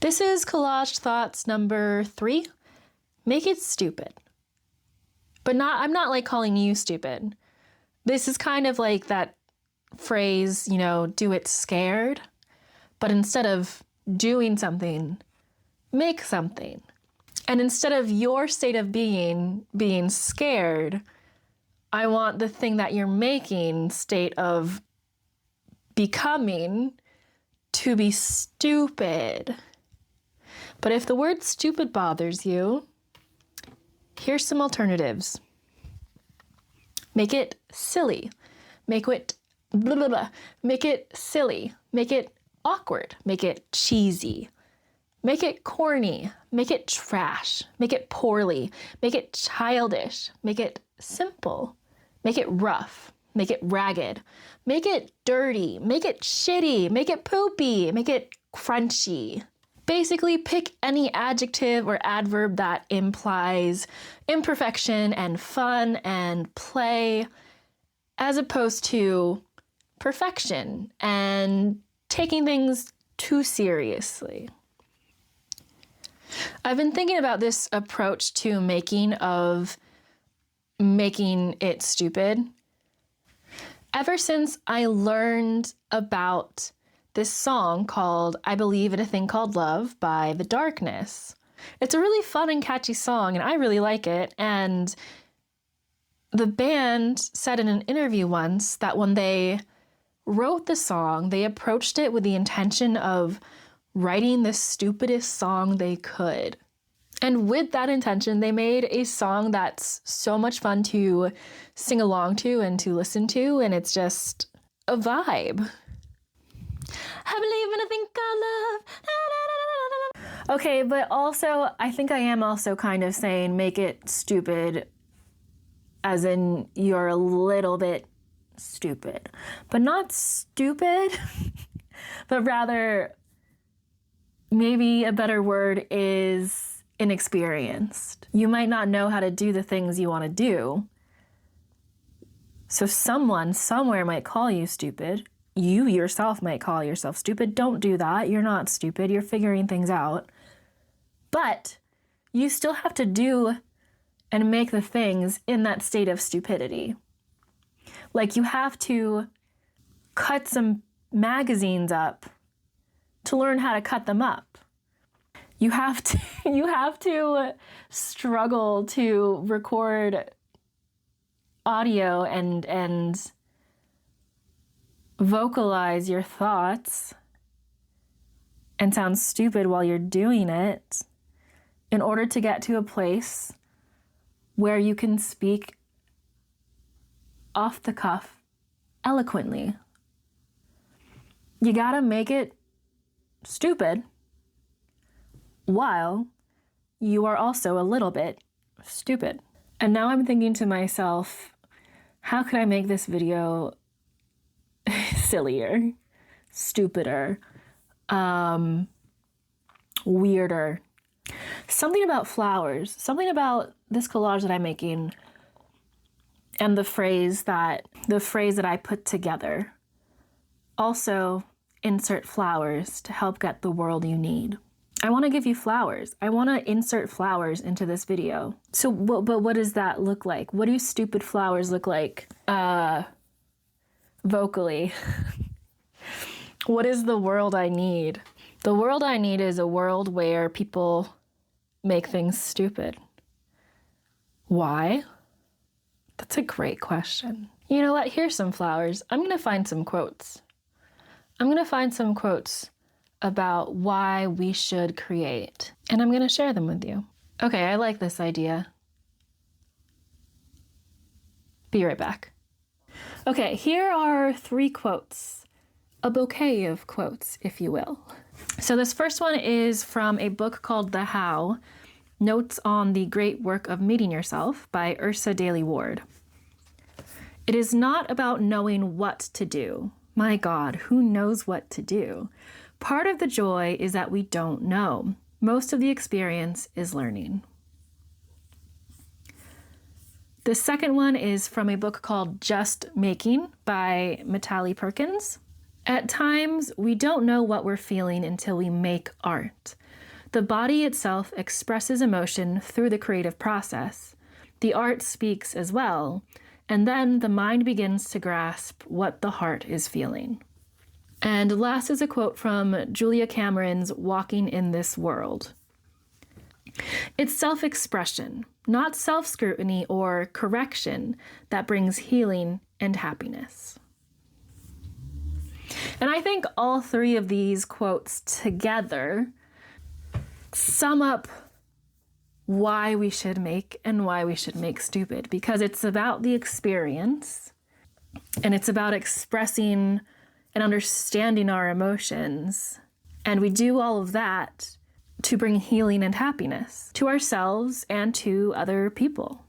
This is collage thoughts number 3. Make it stupid. But I'm not like calling you stupid. This is kind of like that phrase, do it scared. But instead of doing something, make something. And instead of your state of being scared, I want the thing that you're making state of becoming to be stupid. But if the word stupid bothers you, here's some alternatives. Make it silly. Make it blah, blah, blah. Make it silly. Make it awkward. Make it cheesy. Make it corny. Make it trash. Make it poorly. Make it childish. Make it simple. Make it rough. Make it ragged. Make it dirty. Make it shitty. Make it poopy. Make it crunchy. Basically, pick any adjective or adverb that implies imperfection and fun and play, as opposed to perfection and taking things too seriously. I've been thinking about this approach to making it stupid ever since I learned about this song called I Believe in a Thing Called Love by The Darkness. It's a really fun and catchy song, and I really like it. And the band said in an interview once that when they wrote the song, they approached it with the intention of writing the stupidest song they could. And with that intention, they made a song that's so much fun to sing along to and to listen to, and it's just a vibe. I believe in a thing called love. Okay, but also, I think I am also kind of saying make it stupid, as in you're a little bit stupid. But not stupid, but rather, maybe a better word is inexperienced. You might not know how to do the things you want to do. So someone somewhere might call you stupid. You yourself might call yourself stupid. Don't do that. You're not stupid. You're figuring things out. But you still have to do and make the things in that state of stupidity. Like you have to cut some magazines up to learn how to cut them up. You have to struggle to record audio and vocalize your thoughts and sound stupid while you're doing it in order to get to a place where you can speak off the cuff eloquently. You gotta make it stupid while you are also a little bit stupid. And now I'm thinking to myself, how could I make this video sillier, stupider, weirder? Something about flowers, something about this collage that I'm making and the phrase that I put together. Also, insert flowers to help get the world you need. I want to give you flowers. I want to insert flowers into this video. So, but what does that look like? What do stupid flowers look like vocally? What is the world I need? The world I need is a world where people make things stupid. Why? That's a great question. You know what? Here's some flowers. I'm going to find some quotes. I'm going to find some quotes about why we should create, and I'm going to share them with you. Okay, I like this idea. Be right back. Okay, here are 3 quotes, a bouquet of quotes, if you will. So this first one is from a book called The How, Notes on the Great Work of Meeting Yourself by Ursa Daly Ward. It is not about knowing what to do. My God, who knows what to do? Part of the joy is that we don't know. Most of the experience is learning. The second one is from a book called Just Making by Matali Perkins. At times, we don't know what we're feeling until we make art. The body itself expresses emotion through the creative process. The art speaks as well, and then the mind begins to grasp what the heart is feeling. And last is a quote from Julia Cameron's Walking in This World. It's self-expression, not self-scrutiny or correction, that brings healing and happiness. And I think all three of these quotes together sum up why we should make and why we should make stupid, because it's about the experience and it's about expressing and understanding our emotions. And we do all of that to bring healing and happiness to ourselves and to other people.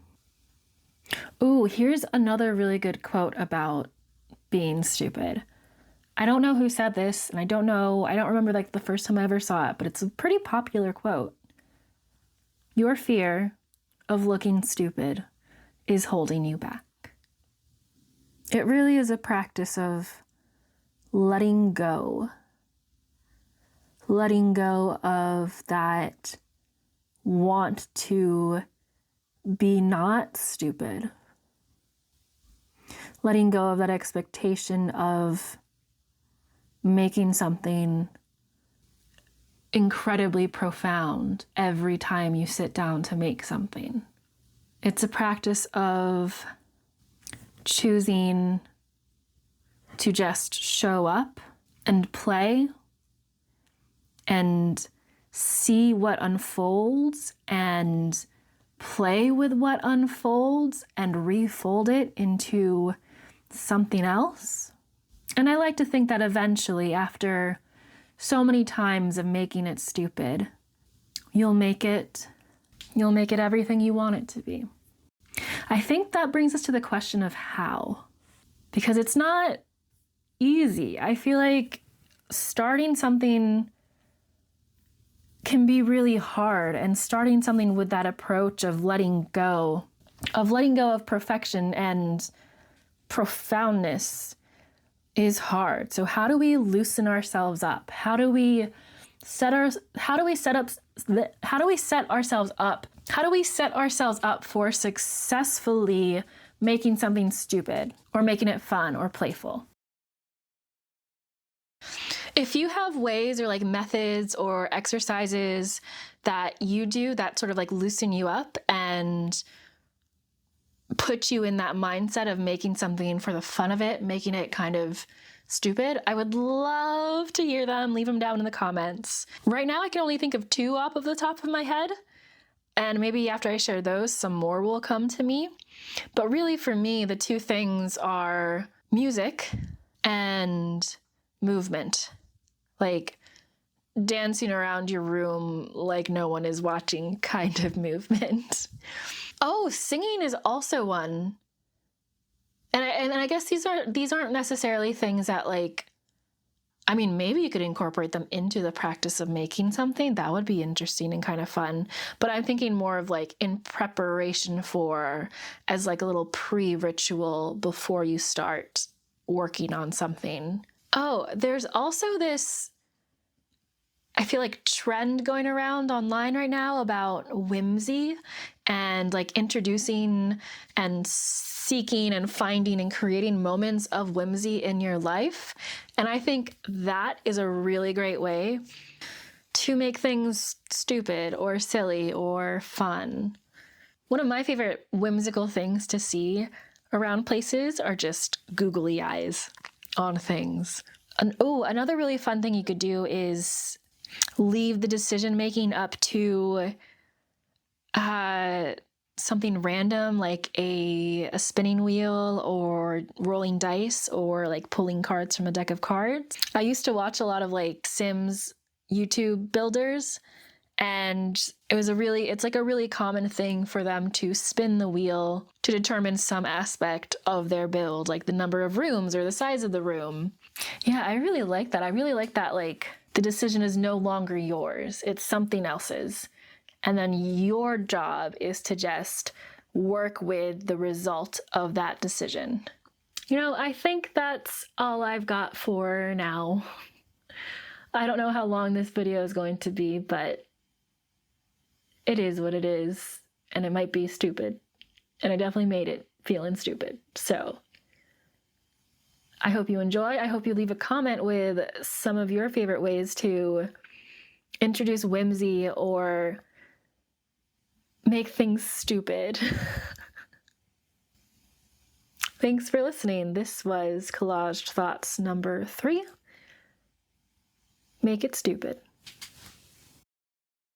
Ooh, here's another really good quote about being stupid. I don't know who said this, and I don't remember like the first time I ever saw it, but it's a pretty popular quote. Your fear of looking stupid is holding you back. It really is a practice of letting go of that want to be not stupid, letting go of that expectation of making something incredibly profound every time you sit down to make something. It's a practice of choosing to just show up and play and see what unfolds and play with what unfolds and refold it into something else. And I like to think that eventually, after so many times of making it stupid, you'll make it everything you want it to be. I think that brings us to the question of how, because it's not easy. I feel like starting something can be really hard, and starting something with that approach of letting go of perfection and profoundness is hard. So how do we loosen ourselves up? How do we set ourselves up for successfully making something stupid or making it fun or playful? If you have ways or like methods or exercises that you do that sort of like loosen you up and put you in that mindset of making something for the fun of it, making it kind of stupid, I would love to hear them. Leave them down in the comments. Right now, I can only think of 2 off of the top of my head. And maybe after I share those, some more will come to me. But really for me, the 2 things are music and movement. Like dancing around your room like no one is watching kind of movement. Oh, singing is also one. And I guess these aren't necessarily things that like, I mean, maybe you could incorporate them into the practice of making something. That would be interesting and kind of fun. But I'm thinking more of like in preparation for, as like a little pre-ritual before you start working on something. Oh, there's also this, I feel like, trend going around online right now about whimsy and like introducing and seeking and finding and creating moments of whimsy in your life. And I think that is a really great way to make things stupid or silly or fun. One of my favorite whimsical things to see around places are just googly eyes on things. And another really fun thing you could do is leave the decision making up to something random like a spinning wheel or rolling dice or like pulling cards from a deck of cards. I used to watch a lot of like Sims YouTube builders, and it's like a really common thing for them to spin the wheel to determine some aspect of their build, like the number of rooms or the size of the room. Yeah, I really like that. I really like that, like, the decision is no longer yours. It's something else's. And then your job is to just work with the result of that decision. I think that's all I've got for now. I don't know how long this video is going to be, but it is what it is, and it might be stupid. And I definitely made it feeling stupid. So I hope you enjoy. I hope you leave a comment with some of your favorite ways to introduce whimsy or make things stupid. Thanks for listening. This was Collaged Thoughts number 3. Make it stupid.